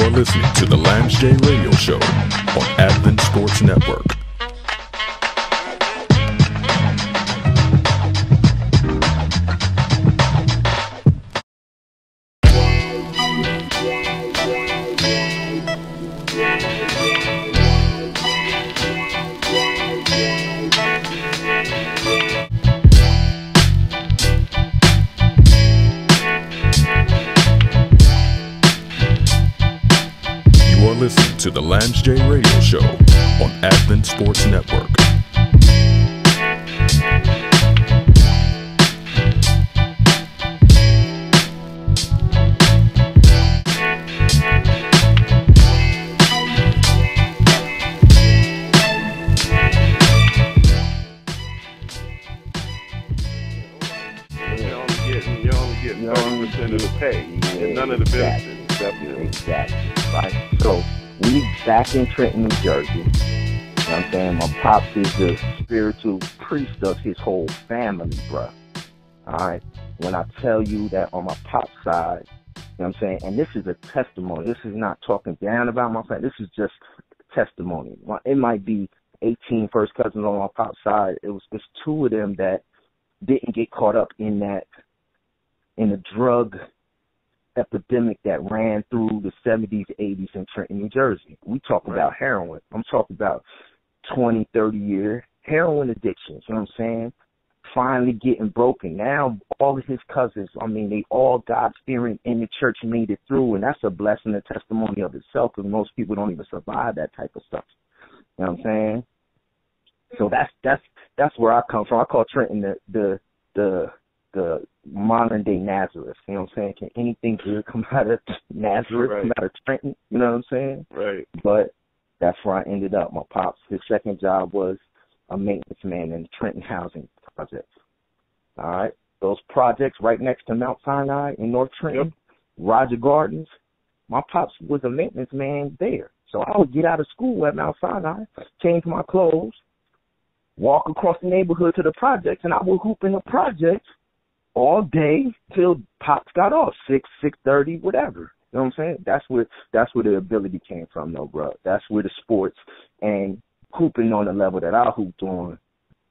are listening to the Lance J Radio Show on Athens Sports Network. Listen to the Lance J Radio Show on Athens Sports Network. You're only getting 30% of the pay and none of the benefits. Exactly. Right. So we back in Trenton, New Jersey. You know what I'm saying? My pops is the spiritual priest of his whole family, bruh. Alright. When I tell you that on my pop's side, you know what I'm saying? And this is a testimony. This is not talking down about my family. This is just testimony. It might be 18 first cousins on my pop's side. It's two of them that didn't get caught up in the drug epidemic that ran through the 70s, 80s in Trenton, New Jersey. We talk about heroin. I'm talking about 20, 30-year heroin addictions, you know what I'm saying? Finally getting broken. Now, all of his cousins, they all God-fearing in the church made it through, and that's a blessing and testimony of itself, because most people don't even survive that type of stuff. You know what I'm saying? So that's where I come from. I call Trenton the modern day Nazareth. You know what I'm saying? Can anything good come out of Nazareth, come out of Trenton? You know what I'm saying? Right. But that's where I ended up. My pops, his second job was a maintenance man in the Trenton housing projects. All right. Those projects right next to Mount Sinai in North Trenton, Roger Gardens, my pops was a maintenance man there. So I would get out of school at Mount Sinai, change my clothes, walk across the neighborhood to the projects, and I would hoop in the projects all day till Pops got off, 6:30, whatever. You know what I'm saying? That's where the ability came from, though, bro. That's where the sports and hooping on the level that I hooped on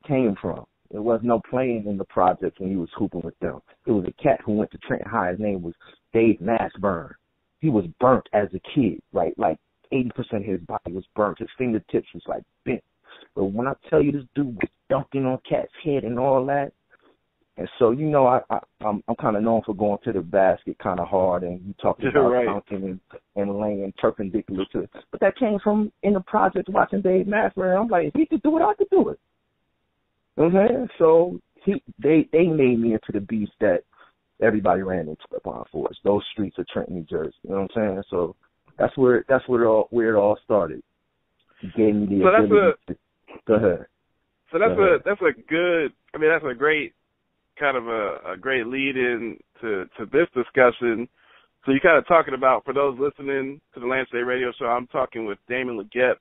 came from. There was no playing in the projects when you was hooping with them. It was a cat who went to Trenton High. His name was Dave Mashburn. He was burnt as a kid, right? Like 80% of his body was burnt. His fingertips was like bent. But when I tell you this dude was dunking on Cat's head and all that, and so, I'm kind of known for going to the basket kind of hard, and you talk about dunking and laying perpendicular to it. But that came from in the project watching Dave Mashburn. I'm like, if he could do it, I could do it. You know what I'm saying? So they made me into the beast that everybody ran into upon for us. Those streets of Trenton, New Jersey. You know what I'm saying? So that's where it all started. He gave me the ability to go ahead. So that's a great kind of a great lead in to this discussion. So you're kind of talking about, for those listening to the Lance J Radio Show, I'm talking with Damon Legette.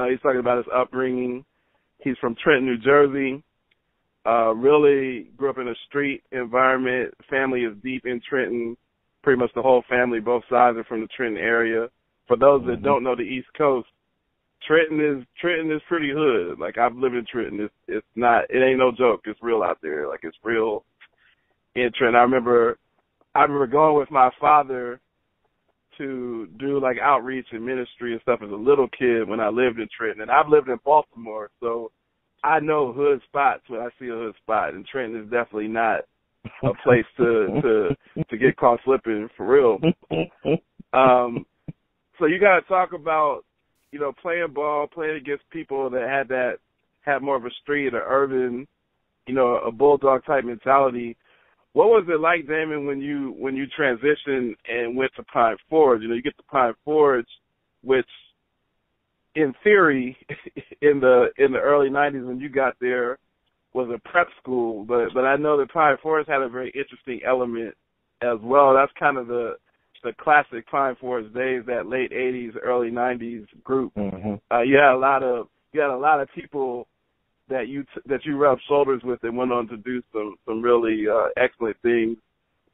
He's talking about his upbringing. He's from Trenton, New Jersey. Really grew up in a street environment. Family is deep in Trenton. Pretty much the whole family, both sides are from the Trenton area. For those that don't know the East Coast, Trenton is pretty hood. Like, I've lived in Trenton. It ain't no joke. It's real out there. Like, it's real in Trenton. I remember going with my father to do like outreach and ministry and stuff as a little kid when I lived in Trenton. And I've lived in Baltimore, so I know hood spots when I see a hood spot. And Trenton is definitely not a place to get caught slipping, for real. So you got to talk about, playing ball, playing against people that had more of a street or urban, a bulldog type mentality. What was it like, Damon, when you transitioned and went to Pine Forge? You get to Pine Forge, which in theory in the early 90s when you got there was a prep school, but I know that Pine Forge had a very interesting element as well. That's kind of the classic Pine Forge days, that late 80s, early 90s group. Mm-hmm. You had a lot of people that you rubbed shoulders with and went on to do some really excellent things.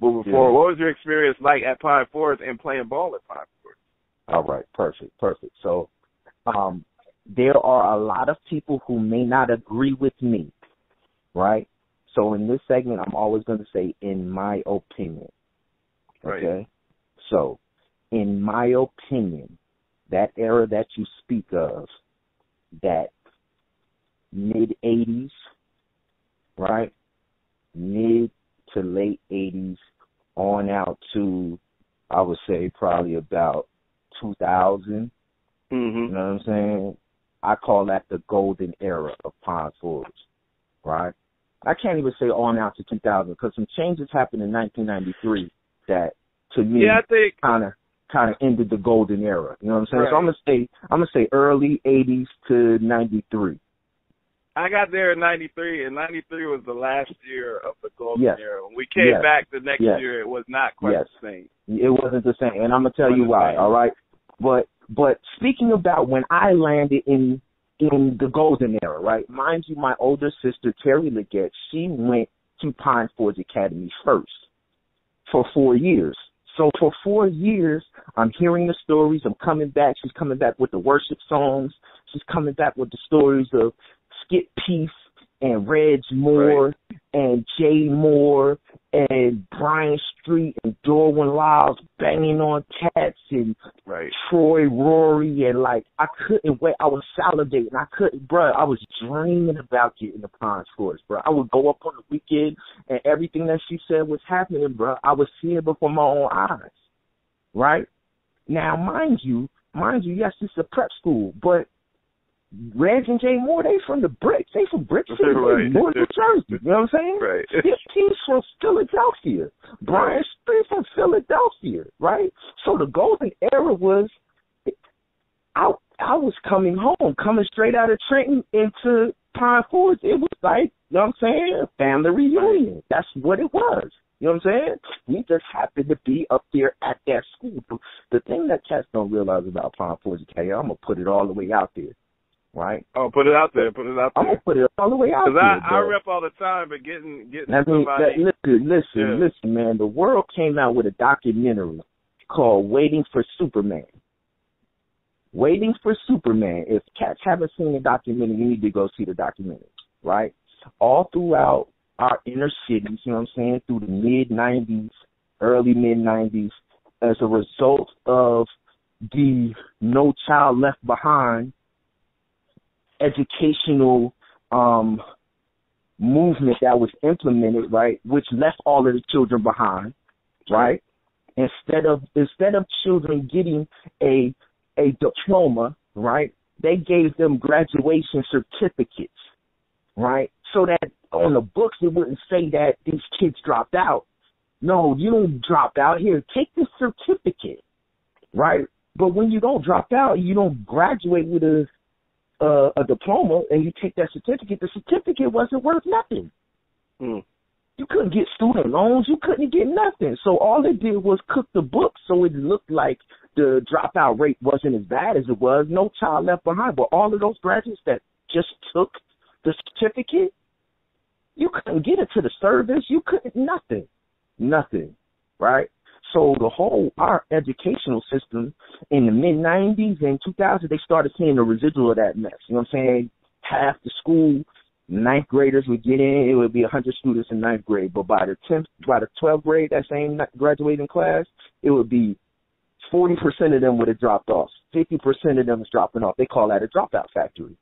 But before, what was your experience like at Pine Forest and playing ball at Pine Forest? All right, perfect. So, there are a lot of people who may not agree with me, right? So in this segment, I'm always going to say, in my opinion. Okay? Right. So, in my opinion, that era that you speak of, that mid-'80s, right? Mid to late 80s on out to, I would say, probably about 2000. Mm-hmm. You know what I'm saying? I call that the golden era of Pine Forest, right? I can't even say on out to 2000 because some changes happened in 1993 that, to me, I think kind of ended the golden era. You know what I'm saying? Right. So I'm gonna say early 80s to 93. I got there in 93, and 93 was the last year of the golden era. When we came back the next year, it was not quite the same. It wasn't the same, and I'm gonna tell you why. All right, but speaking about when I landed in the golden era, right? Mind you, my older sister Terry Legette, she went to Pine Forge Academy first for 4 years. So for 4 years, I'm hearing the stories. I'm coming back. She's coming back with the worship songs. She's coming back with the stories of Skip Peace and Reg Moore and Jay Moore and Brian Street and Dorwin Lyles banging on cats and Troy Rory, and like I couldn't wait. I was salivating. I was dreaming about getting the Pine Forest, bro. I would go up on the weekend and everything that she said was happening, bro. I was seeing it before my own eyes. Right? Now, mind you, yes, it's a prep school, but Reg and Jay Moore, they from the bricks. They from Brick City, North New Jersey. You know what I'm saying? Right. He's from Philadelphia. Brian Street from Philadelphia, right? So the golden era was, I was coming straight out of Trenton into Pine Forest. It was like, you know what I'm saying, a family reunion. That's what it was. You know what I'm saying? We just happened to be up there at that school. The thing that cats don't realize about Pine Forest Academy, I'm going to put it all the way out there. Right? Oh, put it out there. I'm gonna put it all the way out there. Because I rep all the time, but getting somebody. Listen, man. The world came out with a documentary called "Waiting for Superman." Waiting for Superman. If cats haven't seen the documentary, you need to go see the documentary. Right? All throughout our inner cities, you know what I'm saying, through the mid-'90s, early mid-'90s, as a result of the No Child Left Behind educational movement that was implemented, right, which left all of the children behind, right? Instead of children getting a diploma, right, they gave them graduation certificates, right? So that on the books it wouldn't say that these kids dropped out. No, you don't drop out. Here, take this certificate, right? But when you don't drop out, you don't graduate with a diploma, and you take that certificate, the certificate wasn't worth nothing. You couldn't get student loans. You couldn't get nothing. So all it did was cook the books, so it looked like the dropout rate wasn't as bad as it was. No child left behind. But all of those graduates that just took the certificate, you couldn't get it to the service. You couldn't, nothing, right? So our educational system in the mid-'90s and 2000s, they started seeing the residual of that mess. You know what I'm saying? Half the school, 9th graders would get in. It would be 100 students in 9th grade. But by the 12th grade, that same graduating class, it would be 40% of them would have dropped off. 50% of them was dropping off. They call that a dropout factory.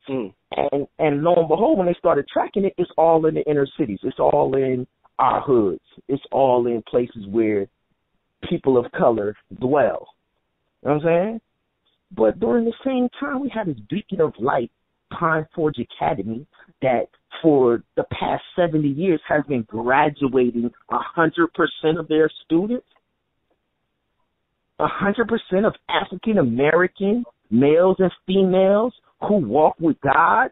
And lo and behold, when they started tracking it, it's all in the inner cities. It's all in our hoods. It's all in places where people of color dwell. You know what I'm saying? But during the same time, we had this beacon of light, Pine Forge Academy, that for the past 70 years has been graduating 100% of their students. 100% of African American males and females who walk with God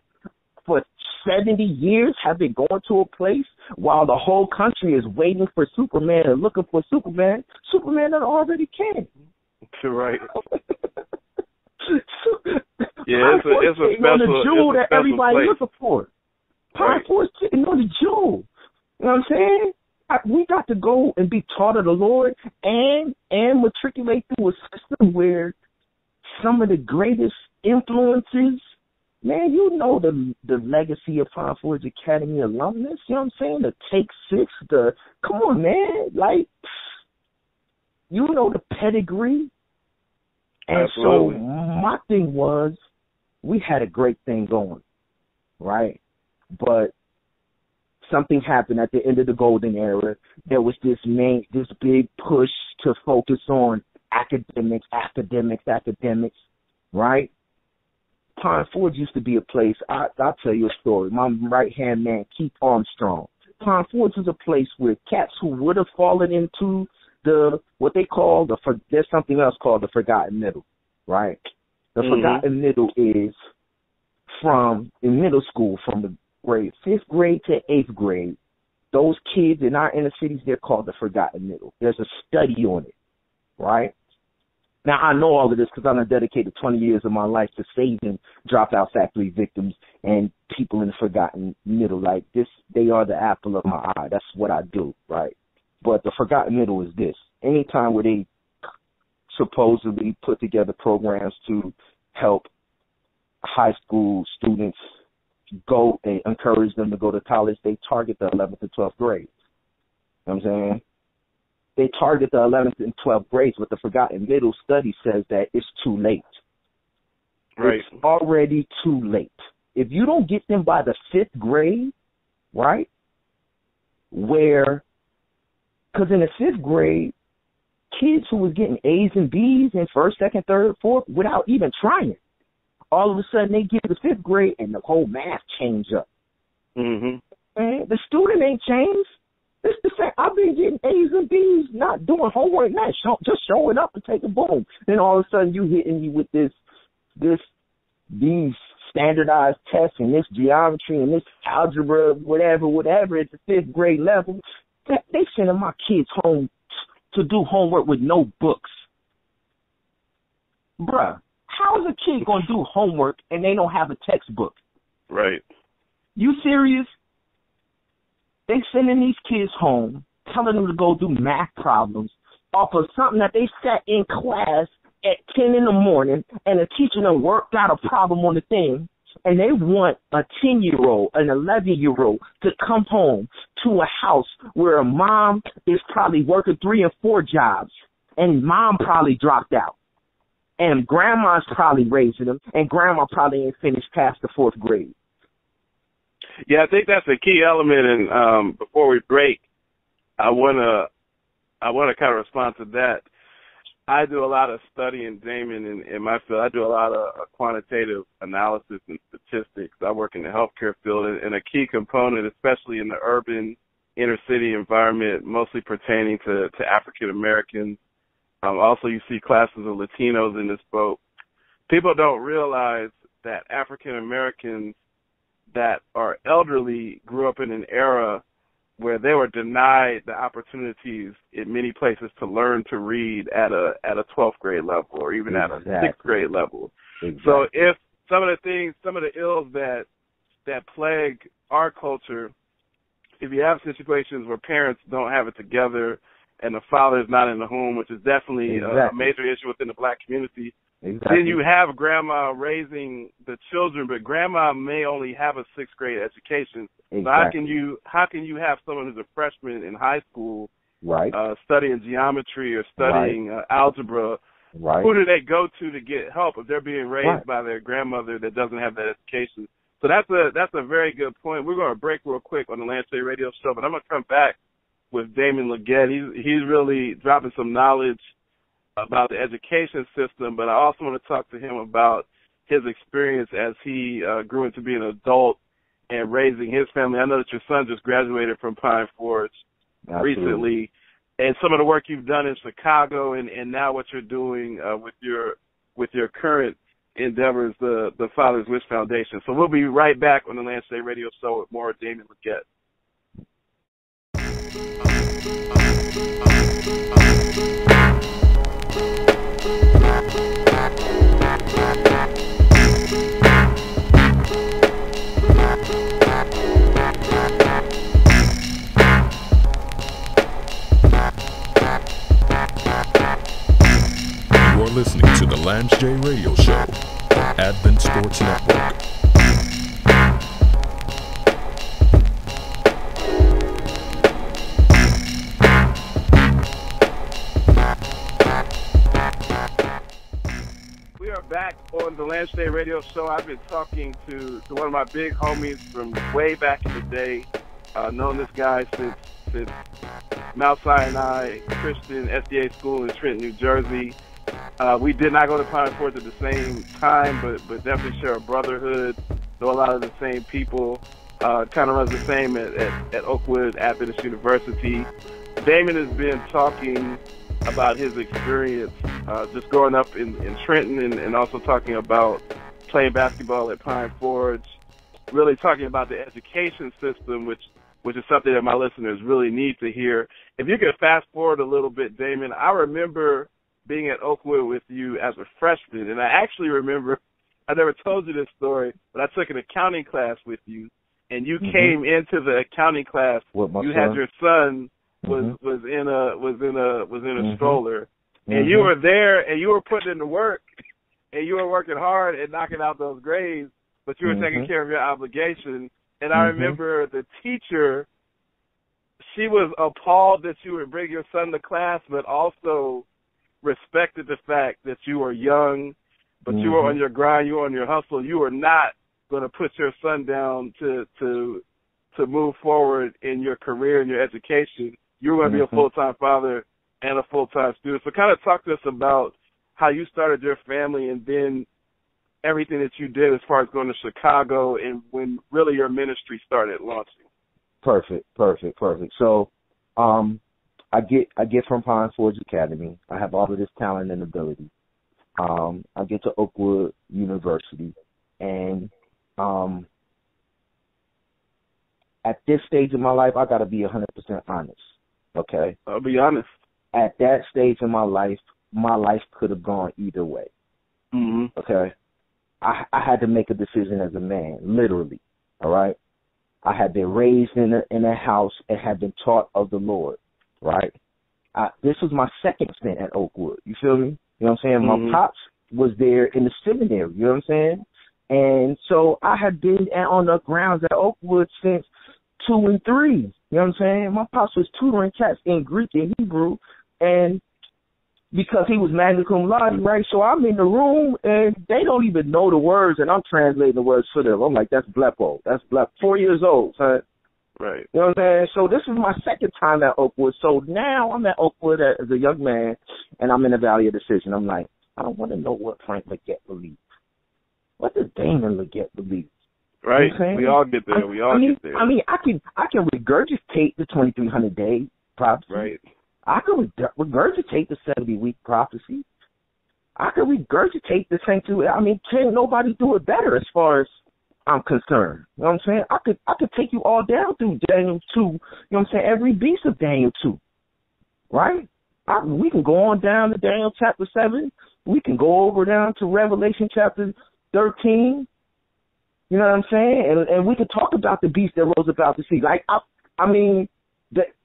for 70 years have been going to a place while the whole country is waiting for Superman and looking for Superman. Superman already came. Right. Yeah, it's a special, the jewel that everybody place. looking for. Pine Forest sitting on the jewel. You know what I'm saying? we got to go and be taught of the Lord and matriculate through a system where some of the greatest influences, man, you know the legacy of Pine Forge Academy alumnus, you know what I'm saying? The Take Six, come on, man, like, you know the pedigree. And Absolutely. so my thing was, we had a great thing going, right? But something happened at the end of the golden era. There was this big push to focus on academics, right? Pine Forge used to be a place, I'll tell you a story. My right-hand man, Keith Armstrong. Pine Forge was a place where cats who would have fallen into what they call there's something else called the forgotten middle, right? The forgotten middle is in middle school, from the grade 5th grade to 8th grade. Those kids in our inner cities, they're called the forgotten middle. There's a study on it, right? Now, I know all of this because I've dedicated 20 years of my life to saving dropout factory victims and people in the forgotten middle. Like this, they are the apple of my eye. That's what I do, right? But the forgotten middle is this. Anytime where they supposedly put together programs to help high school students go and encourage them to go to college, they target the 11th and 12th grades. You know what I'm saying? They target the 11th and 12th grades, but the forgotten middle study says that it's too late. Right. It's already too late. If you don't get them by the 5th grade, right, because in the 5th grade, kids who was getting A's and B's in 1st, 2nd, 3rd, 4th without even trying, all of a sudden they get to the 5th grade and the whole math changed up. Mm-hmm. And the student ain't changed. It's the same. I've been getting A's and B's, not doing homework, just showing up and taking boom. Then all of a sudden you hitting me with these standardized tests and this geometry and this algebra, whatever at the 5th grade level. They sending my kids home to do homework with no books. Bruh, how is a kid going to do homework and they don't have a textbook? Right. You serious? They sending these kids home, telling them to go do math problems off of something that they sat in class at 10 in the morning and the teacher done worked out a problem on the thing, and they want a 10-year-old, an 11-year-old to come home to a house where a mom is probably working 3 and 4 jobs, and mom probably dropped out, and grandma's probably raising them, and grandma probably ain't finished past the 4th grade. Yeah, I think that's a key element. And before we break, I wanna kind of respond to that. I do a lot of studying, Damon, in my field. I do a lot of quantitative analysis and statistics. I work in the healthcare field, and a key component, especially in the urban inner city environment, mostly pertaining to African Americans. Also, you see classes of Latinos in this boat. People don't realize that African Americans that are elderly grew up in an era where they were denied the opportunities in many places to learn to read at a 12th grade level or even at a 6th grade level. Exactly. So if some of the ills that plague our culture, if you have situations where parents don't have it together and the father is not in the home, which is definitely a major issue within the black community, then you have grandma raising the children, but grandma may only have a 6th grade education. So how can you have someone who's a freshman in high school, right, studying geometry or studying algebra? Right. Who do they go to get help if they're being raised by their grandmother that doesn't have that education? So that's a very good point. We're going to break real quick on the Lance J Radio Show, but I'm going to come back with Damon Legette. He's really dropping some knowledge about the education system, but I also want to talk to him about his experience as he grew into being an adult and raising his family. I know that your son just graduated from Pine Forge recently, and some of the work you've done in Chicago and now what you're doing with your current endeavors, the Father's Wish Foundation. So we'll be right back on the Lance J Radio Show with more Damon Legette. You're listening to the Lance J Radio Show on Advent Sports Network. We are back on the Lance J Radio Show. I've been talking to one of my big homies from way back in the day. Known this guy since Mount Sinai Christian SDA School in Trenton, New Jersey. We did not go to Pine Forge at the same time, but definitely share a brotherhood, know a lot of the same people, kind of runs the same at Oakwood Adventist University. Damon has been talking about his experience just growing up in Trenton and also talking about playing basketball at Pine Forge, really talking about the education system, which is something that my listeners really need to hear. If you could fast forward a little bit, Damon, I remember being at Oakwood with you as a freshman, and I actually remember, I never told you this story, but I took an accounting class with you, and you came into the accounting class. You had your son was in a stroller, and you were there, and you were putting in the work, and you were working hard and knocking out those grades, but you were taking care of your obligation. And I remember the teacher, she was appalled that you would bring your son to class, but also respected the fact that you were young, but you were on your grind, you were on your hustle. You were not going to put your son down to move forward in your career and your education. You were going to be a full-time father and a full-time student. So kind of talk to us about how you started your family and then everything that you did as far as going to Chicago and when really your ministry started launching. Perfect. So I get from Pine Forge Academy. I have all of this talent and ability. I get to Oakwood University, and at this stage in my life, I got to be 100% honest, okay? I'll be honest. At that stage in my life could have gone either way, okay? I had to make a decision as a man, literally, all right? I had been raised in a house and had been taught of the Lord, right? This was my second stint at Oakwood, you feel me? You know what I'm saying? My pops was there in the seminary, you know what I'm saying? And so I had been on the grounds at Oakwood since 2 and 3, you know what I'm saying? My pops was tutoring cats in Greek and Hebrew, and because he was magna cum laude, right? So I'm in the room, and they don't even know the words, and I'm translating the words for them. I'm like, that's blepo. That's blepo. 4 years old, son. Right. You know what I'm saying? So this is my second time at Oakwood. So now I'm at Oakwood as a young man, and I'm in the Valley of Decision. I'm like, I don't want to know what Frank Legette believes. What does Damon Legette believe? Right. You know we all get there. Get there. I mean, I can regurgitate the 2,300 day prophecy. Right. I can regurgitate the 70-week prophecy. I can regurgitate the sanctuary. I mean, can't nobody do it better as far as I'm concerned. You know what I'm saying? I could take you all down through Daniel 2. You know what I'm saying? Every beast of Daniel 2. Right? We can go on down to Daniel chapter 7. We can go over down to Revelation chapter 13. You know what I'm saying? And we can talk about the beast that rose about the sea. Like, I mean,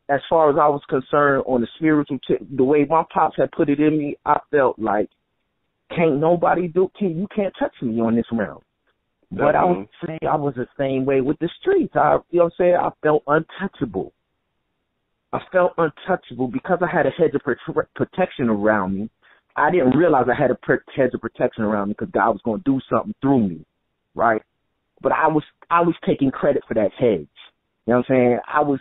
as far as I was concerned on the spiritual the way my pops had put it in me, I felt like you can't touch me on this realm. But I would say I was the same way with the streets. You know what I'm saying? I felt untouchable. Because I had a hedge of protection around me. I didn't realize I had a hedge of protection around me because God was going to do something through me, right? But I was taking credit for that hedge. You know what I'm saying? I was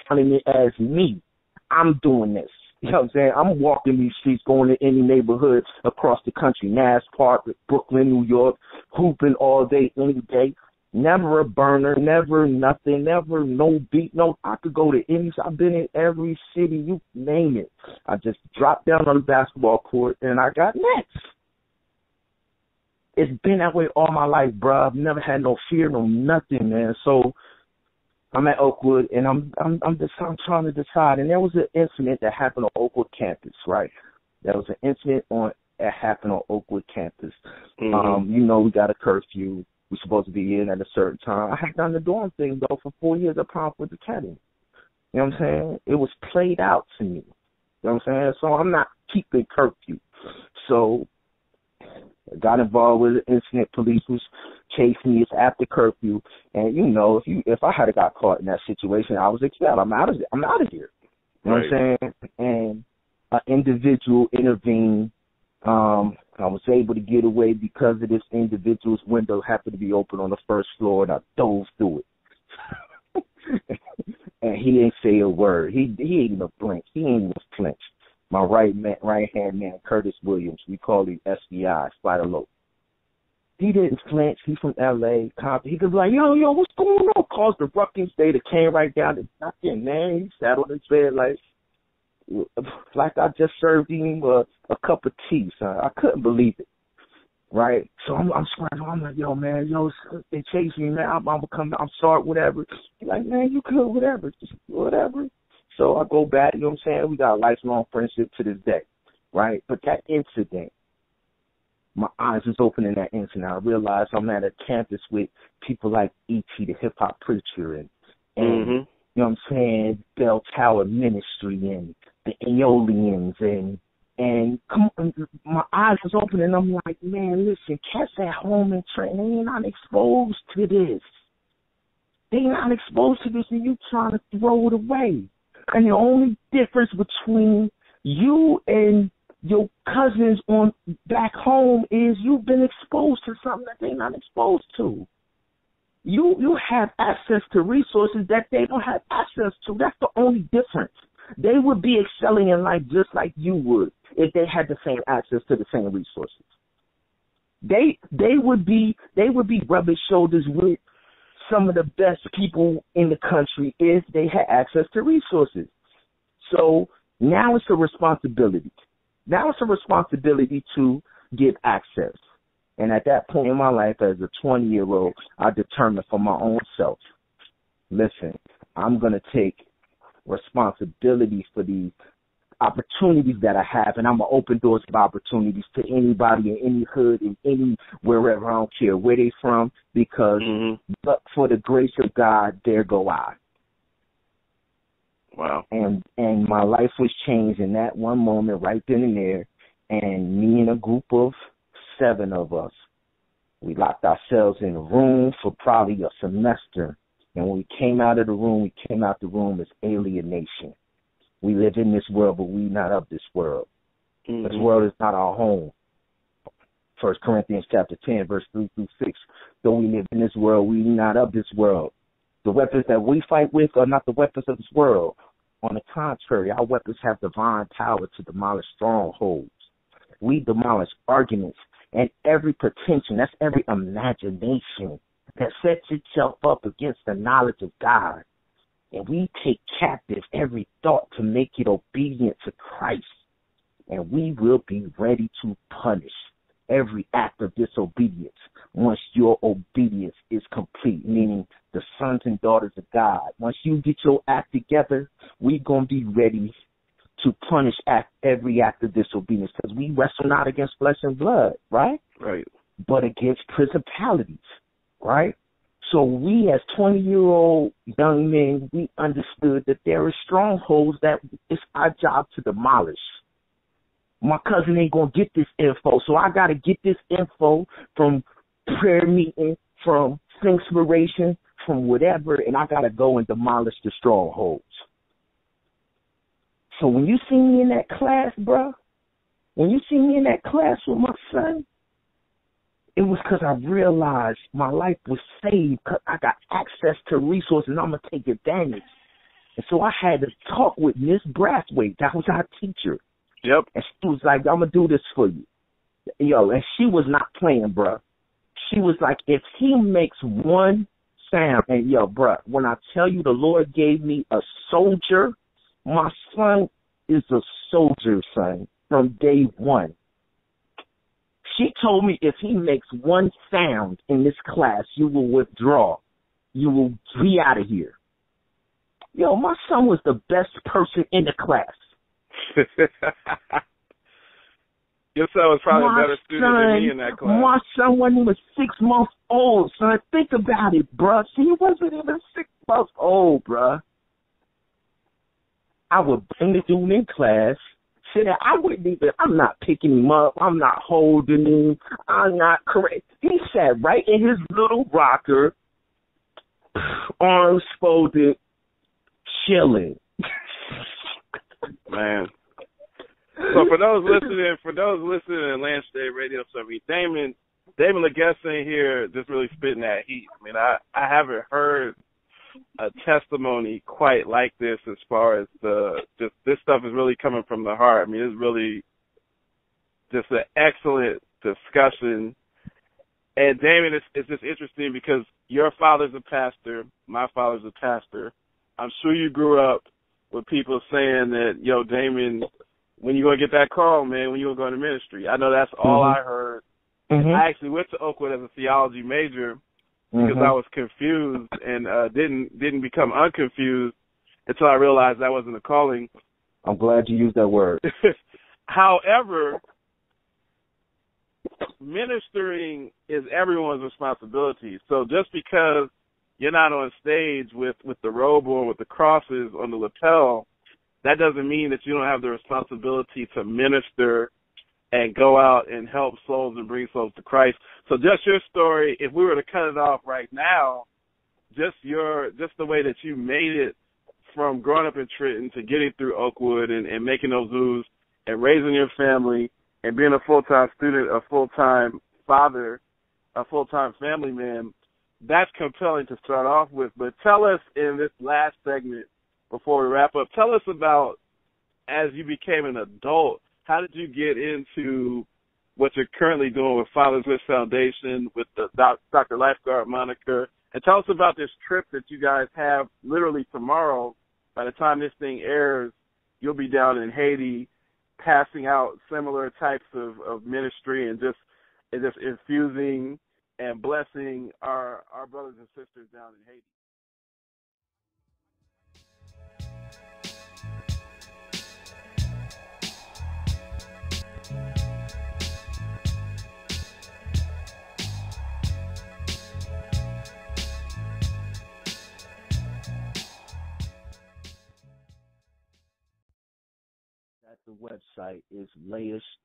counting it as me. I'm doing this. You know what I'm saying? I'm walking these streets, going to any neighborhood across the country, Nash Park, Brooklyn, New York, hooping all day, any day. Never a burner, never nothing, never no beat, no. I could go to any. I've been in every city, you name it. I just dropped down on the basketball court and I got next. It's been that way all my life, bro. I've never had no fear, no nothing, man. So I'm at Oakwood, and I'm trying to decide. And there was an incident that happened on Oakwood campus, right? There was an incident that happened on Oakwood campus. You know, we got a curfew. We're supposed to be in at a certain time. I had done the dorm thing, though, for 4 years at Pine Forge Academy. You know what I'm saying? It was played out to me. You know what I'm saying? So I'm not keeping curfew. So I got involved with an incident. Police was chasing me. It's after curfew. And, you know, if I had got caught in that situation, I was expelled. I'm out of here. You know what I'm saying? And an individual intervened. I was able to get away because of this individual's window happened to be open on the first floor, and I dove through it. And he didn't say a word. He ain't even blink. He ain't even flinch. My right hand man, Curtis Williams, we call him SBI, Spider Lope. He didn't flinch. He's from L.A. He could be like, yo, what's going on? Calls the ruckus. They came right down to nothing, man. He sat on his bed like I just served him a cup of tea, son. I couldn't believe it, right? So I'm swearing. I'm like, yo, man, they chased me, man. I'm sorry, whatever. He's like, man, you could, whatever, just whatever. So I go back, you know what I'm saying? We got a lifelong friendship to this day, right? But that incident, my eyes was open in that incident. I realized I'm at a campus with people like E.T., the hip-hop preacher, and you know what I'm saying, Bell Tower Ministry, and the Aeolians, and my eyes was open, and I'm like, man, listen, cats at home in Trenton, they ain't not exposed to this. They not exposed to this, and you trying to throw it away. And the only difference between you and your cousins on back home is you've been exposed to something that they're not exposed to. You have access to resources that they don't have access to. That's the only difference. They would be excelling in life just like you would if they had the same access to the same resources. They would be rubbing shoulders with some of the best people in the country if they had access to resources. So now it's a responsibility. Now it's a responsibility to give access. And at that point in my life, as a 20-year-old, I determined for my own self, listen, I'm going to take responsibility for these opportunities that I have, and I'm going to open doors of opportunities to anybody in any hood, in any wherever, I don't care where they from, because but for the grace of God, there go I. Wow. And my life was changed in that one moment right then and there, and me and a group of 7 of us, we locked ourselves in a room for probably a semester, and when we came out of the room, as alienation. We live in this world, but we not of this world. This world is not our home. 1 Corinthians chapter 10, verse 3 through 6. Though we live in this world, we not of this world. The weapons that we fight with are not the weapons of this world. On the contrary, our weapons have divine power to demolish strongholds. We demolish arguments and every pretension, that's every imagination that sets itself up against the knowledge of God. And we take captive every thought to make it obedient to Christ. And we will be ready to punish every act of disobedience once your obedience is complete, meaning the sons and daughters of God. Once you get your act together, we're going to be ready to punish every act of disobedience, because we wrestle not against flesh and blood, right? Right. But against principalities, right? So we as 20-year-old young men, we understood that there are strongholds that it's our job to demolish. My cousin ain't going to get this info, so I got to get this info from prayer meeting, from inspiration, from whatever, and I got to go and demolish the strongholds. So when you see me in that class, bro, when you see me in that class with my son, it was because I realized my life was saved because I got access to resources and I'm going to take advantage. And so I had to talk with Miss Brathwaite. That was our teacher. Yep. And she was like, I'm going to do this for you. Yo, and she was not playing, bro. She was like, if he makes one sound, and yo, bro, when I tell you the Lord gave me a soldier, my son is a soldier, son, from day one. She told me if he makes one sound in this class, you will withdraw. You will be out of here. Yo, my son was the best person in the class. Your son was probably a better student than me in that class. My son wasn't even 6 months old, son. Think about it, bruh. See, he wasn't even 6 months old, bruh. I would bring the dude in class, said, I'm not picking him up. I'm not holding him. I'm not correct. He sat right in his little rocker, arms folded, chilling. Man. So for those listening in Lance Day Radio, so Damon Legette in here just really spitting that heat. I mean, I haven't heard a testimony quite like this as far as this stuff is really coming from the heart. I mean, it's really just an excellent discussion. And Damon, it's just interesting because your father's a pastor, my father's a pastor. I'm sure you grew up with people saying that, yo, Damon, when you going to get that call, man, when you going to go into ministry? I know that's all I heard. Mm-hmm. I actually went to Oakwood as a theology major because I was confused and didn't become unconfused until I realized that wasn't a calling. I'm glad you used that word. However, ministering is everyone's responsibility. So just because you're not on stage with the robe or with the crosses on the lapel, that doesn't mean that you don't have the responsibility to minister and go out and help souls and bring souls to Christ. So just your story, if we were to cut it off right now, just the way that you made it from growing up in Trenton to getting through Oakwood and making those moves and raising your family and being a full-time student, a full-time father, a full-time family man, that's compelling to start off with. But tell us in this last segment, before we wrap up, tell us about, as you became an adult, how did you get into what you're currently doing with Father's Wish Foundation, with the Dr. Lifeguard moniker, and tell us about this trip that you guys have literally tomorrow. By the time this thing airs, you'll be down in Haiti passing out similar types of ministry and just infusing and blessing our brothers and sisters down in Haiti. The website is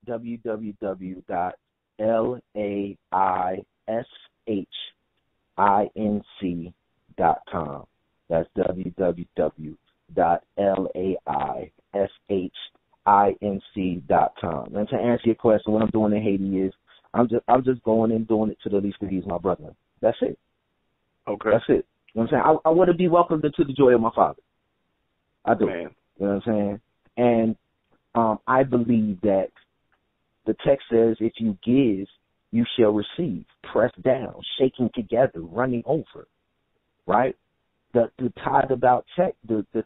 www.laishinc.com. That's www.laishinc.com. And to answer your question, what I'm doing in Haiti is I'm just going and doing it to the least of these, my brother. That's it. Okay. That's it. You know what I'm saying? I want to be welcomed into the joy of my Father. I do. Man. You know what I'm saying? And I believe that the text says, if you give, you shall receive, pressed down, shaking together, running over, right? The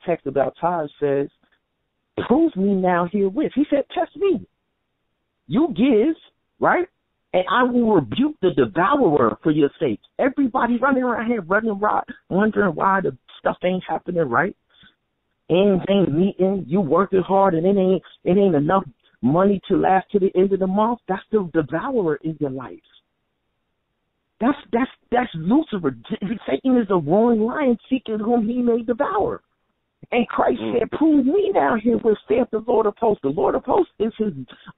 text about tithe says, prove me now herewith. He said, test me. You give, right? And I will rebuke the devourer for your sake. Everybody running around here, wondering why the stuff ain't happening, right? Ends ain't meeting, you working hard, and it ain't enough money to last to the end of the month. That's the devourer in your life. That's Lucifer. Satan is a roaring lion seeking whom he may devour. And Christ said, prove me now here with saith the Lord of hosts. The Lord of hosts is his,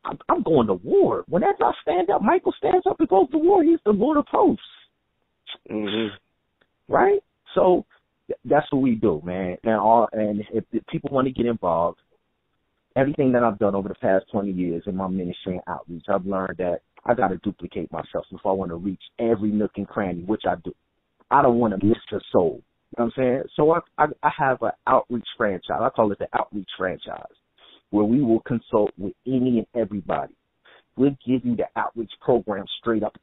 I'm going to war. Whenever I stand up, Michael stands up and goes to war. He's the Lord of hosts. Mm-hmm. Right? So that's what we do, man. And if people want to get involved, everything that I've done over the past 20 years in my ministry and outreach, I've learned that I got to duplicate myself if I want to reach every nook and cranny, which I do. I don't want to miss a soul. You know what I'm saying? So I have an outreach franchise. I call it the outreach franchise, where we will consult with any and everybody. We'll give you the outreach program straight up.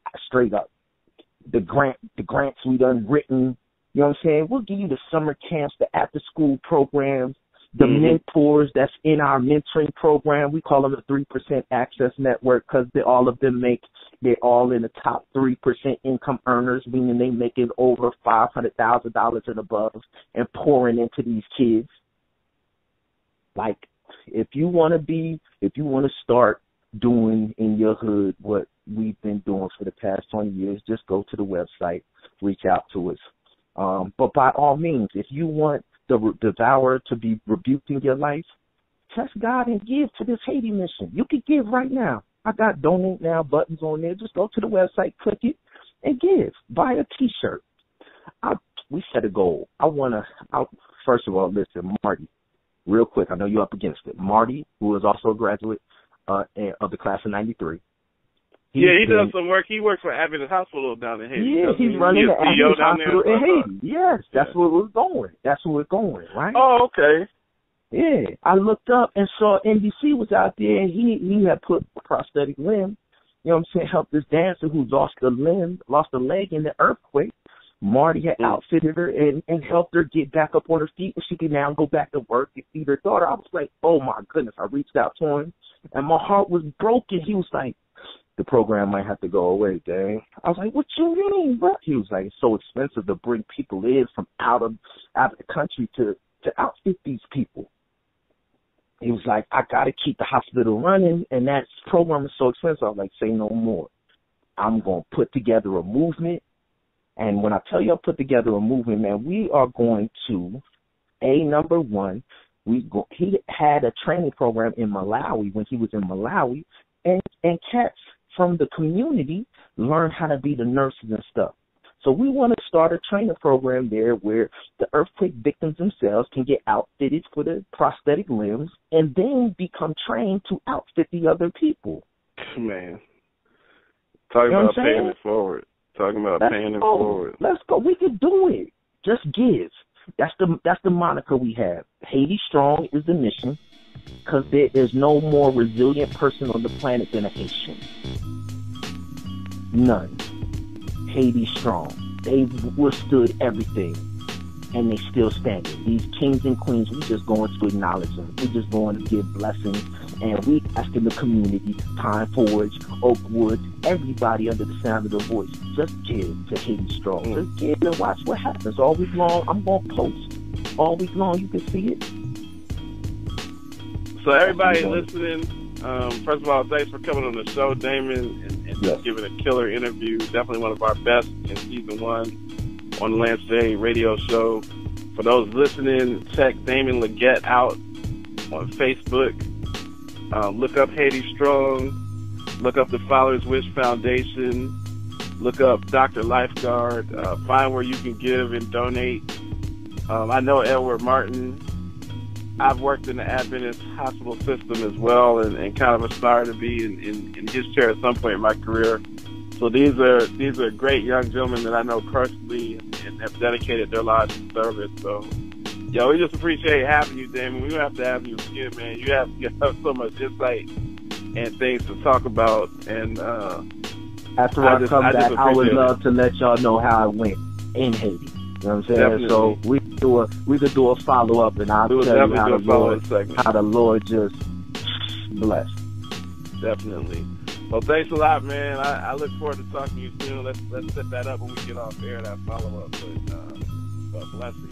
The grants we done written. You know what I'm saying? We'll give you the summer camps, the after-school programs, the mentors that's in our mentoring program. We call them the 3% Access Network because they're all in the top 3% income earners, meaning they making over $500,000 and above and pouring into these kids. Like, if you want to start doing in your hood what we've been doing for the past 20 years, just go to the website, reach out to us. But by all means, if you want the devourer to be rebuked in your life, trust God and give to this Haiti mission. You can give right now. I got donate now buttons on there. Just go to the website, click it, and give. Buy a T-shirt. We set a goal. First of all, listen, Marty, real quick. I know you're up against it. Marty, who is also a graduate of the class of '93. He does some work. He works for Adventist Hospital down in Haiti. Yeah, he's running the Adventist Hospital in Haiti. Yes, that's where we're going. That's where we're going, right? Oh, okay. Yeah, I looked up and saw NBC was out there, and he had put a prosthetic limb, you know what I'm saying, helped this dancer who lost a leg in the earthquake. Marty had outfitted her and helped her get back up on her feet, and she could now go back to work and feed her daughter. I was like, oh, my goodness. I reached out to him, and my heart was broken. He was like, the program might have to go away, dang. I was like, what you mean, bro? He was like, it's so expensive to bring people in from out of the country to outfit these people. He was like, I got to keep the hospital running, and that program is so expensive. I was like, say no more. I'm going to put together a movement. And when I tell you I put together a movement, man, we are going to, number one, he had a training program in Malawi when he was in Malawi, and cats from the community learn how to be the nurses and stuff. So we want to start a training program there where the earthquake victims themselves can get outfitted for the prosthetic limbs and then become trained to outfit the other people. Man, talking about paying it forward. Talking about paying it forward. Let's go. We can do it. Just give. That's the moniker we have. Haiti Strong is the mission because there is no more resilient person on the planet than a Haitian. None. Haiti Strong. They withstood everything, and they still standing. These kings and queens, we just going to acknowledge them. We just going to give blessings, and we asking the community, Pine Forge, Oakwood, everybody under the sound of the voice, just give to Haiti Strong. Just give and watch what happens. All week long, I'm going to post. All week long, you can see it. So everybody listening, first of all, thanks for coming on the show, Damon, and just giving a killer interview. Definitely one of our best in season 1 on the Lance J Radio Show. For those listening, check Damon Legette out on Facebook. Look up Haiti Strong. Look up the Father's Wish Foundation. Look up Dr. Lifeguard. Find where you can give and donate. I know Edward Martin. I've worked in the Adventist hospital system as well, and kind of aspire to be in his chair at some point in my career. So these are great young gentlemen that I know personally and have dedicated their lives to service. So, we just appreciate having you, Damon. We're going to have to have you again, man. You have so much insight and things to talk about. And after I come back, I would love to let y'all know how it went in Haiti. You know what I'm saying? Definitely. So we could do a follow-up, and I'll tell you how the Lord just blessed. Definitely. Well, thanks a lot, man. I look forward to talking to you soon. Let's set that up when we get off air, that follow-up. But bless you.